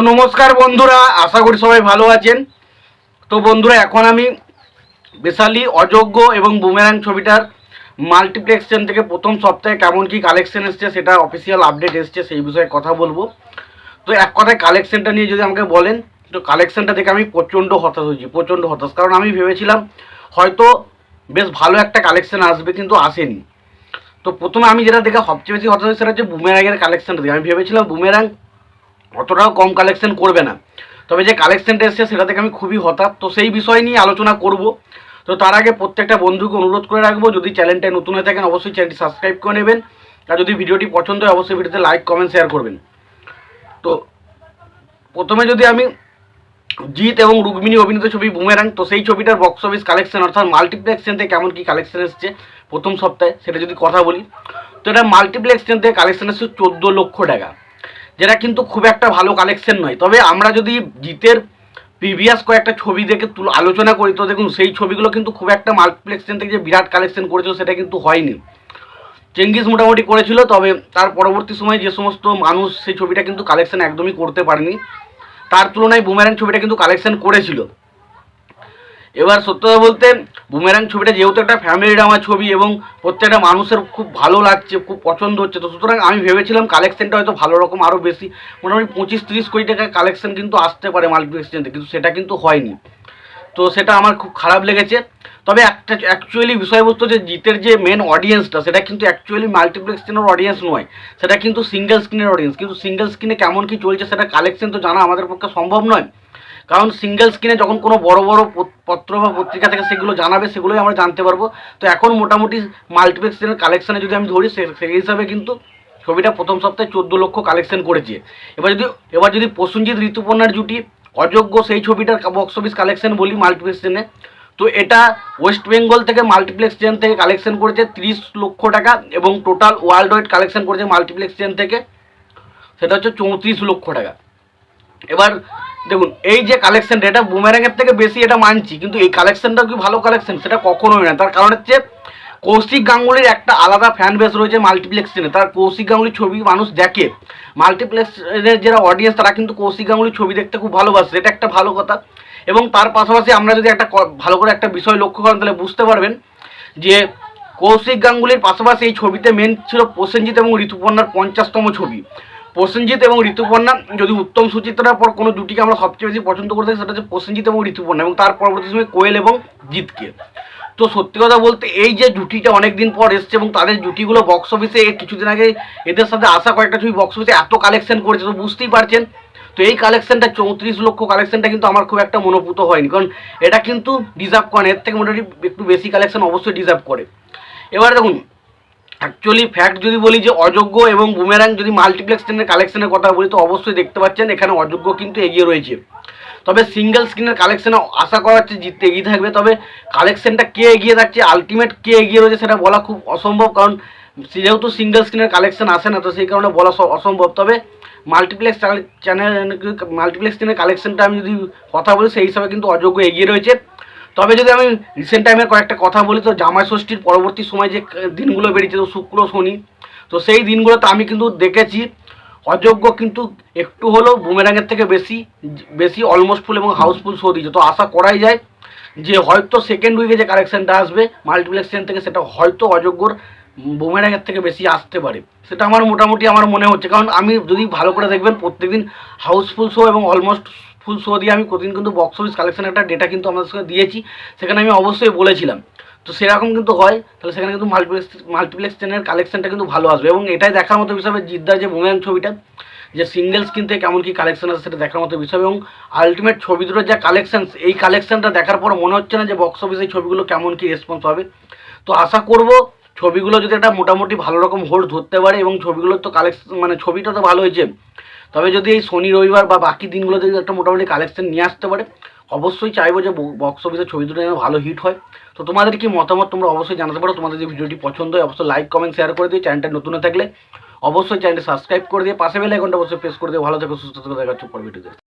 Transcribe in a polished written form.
নমস্কার বন্ধুরা, আশা করি সবাই ভালো আছেন। তো বন্ধুরা, এখন আমি বেসালি অযোগ্য এবং বুমেরাং ছবিটার মাল্টিপ্লেক্সন থেকে প্রথম সপ্তাহে কেমন কি কালেকশন এসছে, সেটা অফিসিয়াল আপডেট এসছে, সেই বিষয়ে কথা বলবো। তো এক কথায় কালেকশনটা নিয়ে যদি আমাকে বলেন, তো কালেকশনটা দেখে আমি প্রচণ্ড হতাশ হয়েছি, প্রচণ্ড হতাশ। কারণ আমি ভেবেছিলাম হয়তো বেশ ভালো একটা কালেকশন আসবে, কিন্তু আসেনি। তো প্রথমে আমি যেটা দেখে সবচেয়ে বেশি হতাশ হয়েছে সেটা হচ্ছে বুমেরাংয়ের কালেকশনটা দেখে। আমি ভেবেছিলাম বুমেরাং অতটাও কম কালেকশন করবে না, তবে যে কালেকশনটা এসছে সেটা থেকে আমি খুবই হতাশ। তো সেই বিষয় নিয়ে আলোচনা করব। তো তার আগে প্রত্যেকটা বন্ধুকে অনুরোধ করে রাখবো, যদি চ্যানেলটা নতুন হয়ে থাকেন অবশ্যই চ্যানেলটি সাবস্ক্রাইব করে নেবেন, আর যদি ভিডিওটি পছন্দ হয় অবশ্যই ভিডিওতে লাইক কমেন্ট শেয়ার করবেন। তো প্রথমে যদি আমি জিৎ এবং রুক্মিণী অভিনীত ছবি বুমেরাং, তো সেই ছবিটার বক্স অফিস কালেকশন অর্থাৎ মাল্টিপ্লেক্সন থেকে কেমন কি কালেকশন এসছে প্রথম সপ্তাহে, সেটা যদি কথা বলি, তো এটা মাল্টিপ্লেক্সন থেকে কালেকশন এসছে 14 লক্ষ টাকা, যেটা কিন্তু খুব একটা ভালো কালেকশন নয়। তবে আমরা যদি জিতের প্রিভিয়াস কয়েকটা ছবি দেখে আলোচনা করি, তো দেখুন সেই ছবিগুলো কিন্তু খুব একটা মাল্টিপ্লেক্সন থেকে যে বিরাট কালেকশন করেছিল সেটা কিন্তু হয়নি। চেঙ্গিস মোটামুটি করেছিল, তবে তার পরবর্তী সময়ে যে সমস্ত মানুষ সেই ছবিটা কিন্তু কালেকশন একদমই করতে পারেনি, তার তুলনায় বুমেরাং ছবিটা কিন্তু কালেকশন করেছিল। এবার সত্য কথা বলতে বুমেরাং ছবিটা যেহেতু একটা ফ্যামিলি ড্রামা ছবি এবং প্রত্যেকটা মানুষের খুব ভালো লাগছে, খুব পছন্দ হচ্ছে, তো সুতরাং আমি ভেবেছিলাম কালেকশনটা হয়তো ভালো রকম আরও বেশি, মোটামুটি 25-30 কোটি টাকার কালেকশন কিন্তু আসতে পারে মাল্টিপ্লেক্সন থেকে, কিন্তু সেটা কিন্তু হয়নি। তো সেটা আমার খুব খারাপ লেগেছে। তবে একটা অ্যাকচুয়ালি বিষয়বস্তু যে জিতের যে মেন অডিয়েন্সটা, সেটা কিন্তু অ্যাকচুয়ালি মাল্টিপ্লেক্সনের অডিয়েন্স নয়, সেটা কিন্তু সিঙ্গেল স্ক্রিনের অডিয়েন্স। কিন্তু সিঙ্গেল স্ক্রিনে কেমন কি চলছে সেটা কালেকশন তো জানা আমাদের পক্ষে সম্ভব নয়, কারণ সিঙ্গেল স্ক্রিনে যখন কোনো বড় বড় পত্র বা পত্রিকা থেকে সেগুলো জানাবে, সেগুলোই আমরা জানতে পারবো। তো এখন মোটামুটি মাল্টিপ্লেক্সের কালেকশানে যদি আমি ধরি, সেই হিসাবে কিন্তু ছবিটা প্রথম সপ্তাহে 14 লক্ষ কালেকশন করেছে। এবার যদি প্রসেনজিৎ ঋতুপর্ণার জুটি অযোগ্য সেই ছবিটার বক্স অফিস কালেকশন বলি মাল্টিপ্লেক্সনে, তো এটা ওয়েস্ট বেঙ্গল থেকে মাল্টিপ্লেক্স চেন থেকে কালেকশন করেছে 30 লক্ষ টাকা, এবং টোটাল ওয়ার্ল্ড ওয়াইড কালেকশন করেছে মাল্টিপ্লেক্স চেন থেকে সেটা হচ্ছে 34 লক্ষ টাকা। এবার দেখুন, এই যে কালেকশনটা, এটা বুমেরাংয়ের থেকে বেশি, এটা মানছি, কিন্তু এই কালেকশনটাও কি ভালো কালেকশন সেটা কখনোই না। তার কারণ হচ্ছে কৌশিক গাঙ্গুলির একটা আলাদা ফ্যান বেস রয়েছে মাল্টিপ্লেক্সে। তার কৌশিক গাঙ্গুলির ছবি মানুষ দেখে, মাল্টিপ্লেক্সের যারা অডিয়েন্স তারা কিন্তু কৌশিক গাঙ্গুলির ছবি দেখতে খুব ভালোবাসে, এটা একটা ভালো কথা। এবং তার পাশাপাশি আমরা যদি একটা ভালো করে একটা বিষয় লক্ষ্য করেন, তাহলে বুঝতে পারবেন যে কৌশিক গাঙ্গুলির পাশাপাশি এই ছবিতে মেন ছিল প্রসেনজিৎ এবং ঋতুপর্ণার 50তম ছবি। প্রসেনজিৎ এবং ঋতুপর্ণা, যদি উত্তম সুচিত্রার পর কোনো জুটিকে আমরা সবচেয়ে বেশি পছন্দ করে থাকি সেটা হচ্ছে প্রসেনজিৎ এবং ঋতুপর্ণা, এবং তার পরবর্তী সময় কোয়েল এবং জিৎকে। তো সত্যি কথা বলতে এই যে জুটিটা অনেক দিন পর এসছে, এবং তাদের জুটিগুলো বক্স অফিসে কিছুদিন আগে এদের সাথে আসা কয়েকটা ছবি বক্স অফিসে এত কালেকশন করেছে, তো বুঝতেই পারছেন। তো এই কালেকশনটা 34 লক্ষ কালেকশনটা কিন্তু আমার খুব একটা মনোভূত হয়নি, কারণ এটা কিন্তু ডিজার্ভ করে, এর থেকে মোটামুটি একটু বেশি কালেকশন অবশ্যই ডিজার্ভ করে। এবার দেখুন, অ্যাকচুয়ালি ফ্যাক্ট যদি বলি যে অযোগ্য এবং বুমেরাং যদি মাল্টিপ্লেক্স স্ক্রিনের কালেকশনের কথা বলি, তো অবশ্যই দেখতে পাচ্ছেন এখানে অযোগ্য কিন্তু এগিয়ে রয়েছে। তবে সিঙ্গেল স্ক্রিনের কালেকশনে আশা করা হচ্ছে জিততে এগিয়ে থাকবে, তবে কালেকশনটা কে এগিয়ে থাকছে, আলটিমেট কে এগিয়ে রয়েছে সেটা বলা খুব অসম্ভব, কারণ যেহেতু সিঙ্গেল স্ক্রিনের কালেকশন আসে না, তো সেই কারণে বলা অসম্ভব। তবে মাল্টিপ্লেক্স স্ক্রিনের কালেকশনটা আমি যদি কথা বলি, সেই হিসাবে কিন্তু অযোগ্য এগিয়ে রয়েছে। তবে যদি আমি রিসেন্ট টাইমের কয়েকটা কথা বলি, তো জামাই ষষ্ঠীর পরবর্তী সময় যে দিনগুলো বেরিয়েছে, তো শুক্র শনি, তো সেই দিনগুলোতে আমি কিন্তু দেখেছি অযোগ্য কিন্তু একটু হলেও বুমেরাংয়ের থেকে বেশি বেশি অলমোস্ট ফুল এবং হাউসফুল শো দিয়েছে। তো আশা করাই যায় যে হয়তো সেকেন্ড উইকে যে কালেকশনটা আসবে মাল্টিপ্লেক্স থেকে, সেটা হয়তো অযোগ্যর বুমেরাংয়ের থেকে বেশি আসতে পারে, সেটা আমার মোটামুটি আমার মনে হচ্ছে। কারণ আমি যদি ভালো করে দেখবেন, প্রত্যেকদিন হাউসফুল শো এবং অলমোস্ট ফুল শো দিয়ে আমি প্রতিদিন কিন্তু বক্স অফিস কালেকশন একটা ডেটা কিন্তু আমাদের সঙ্গে দিয়েছি, সেখানে আমি অবশ্যই বলেছিলাম। তো সেরকম কিন্তু হয়, তাহলে সেখানে কিন্তু মাল্টিপ্লেক্স চ্যানেলের কালেকশনটা কিন্তু ভালো আসবে, এবং এটাই দেখার মতো হিসাবে জিদ্দার যে বুমেরাং ছবিটা যে সিঙ্গেল স্ক্রিন থেকে কেমন কি কালেকশন আছে সেটা দেখার মতো বিষয়। এবং আলটিমেট ছবি দুটোর যা কালেকশন, এই কালেকশনটা দেখার পর মনে হচ্ছে না যে বক্স অফিসে এই ছবিগুলো কেমন কি রেসপন্স হবে। তো আশা করব ছবিগুলো যদি একটা মোটামুটি ভালো রকম হোল্ড ধরতে পারে, এবং ছবিগুলোর তো কালেকশন মানে ছবিটা তো ভালো হয়েছে, তবে যদি এই শনি রবিবার বা বাকি দিনগুলো যদি একটা মোটামুটি কালেকশন নিয়ে আসতে পারে, অবশ্যই চাইবো যে বক্স অফিসে ছবি দুটো যেন ভালো হিট হয়। তো তোমাদের কি মতামত তোমরা অবশ্যই জানাতে পারো। তোমাদের যে ভিডিওটি পছন্দ হয় অবশ্যই লাইক কমেন্ট শেয়ার করে দিও। চ্যানেলটা নতুন থাকলে অবশ্যই চ্যানেলটি সাবস্ক্রাইব করে দিয়ে পাশে বেল আইকনটা অবশ্যই প্রেস করে দিও। ভালো থেকো, সুস্থ থেকো, দেখা হচ্ছে পরের ভিডিওতে।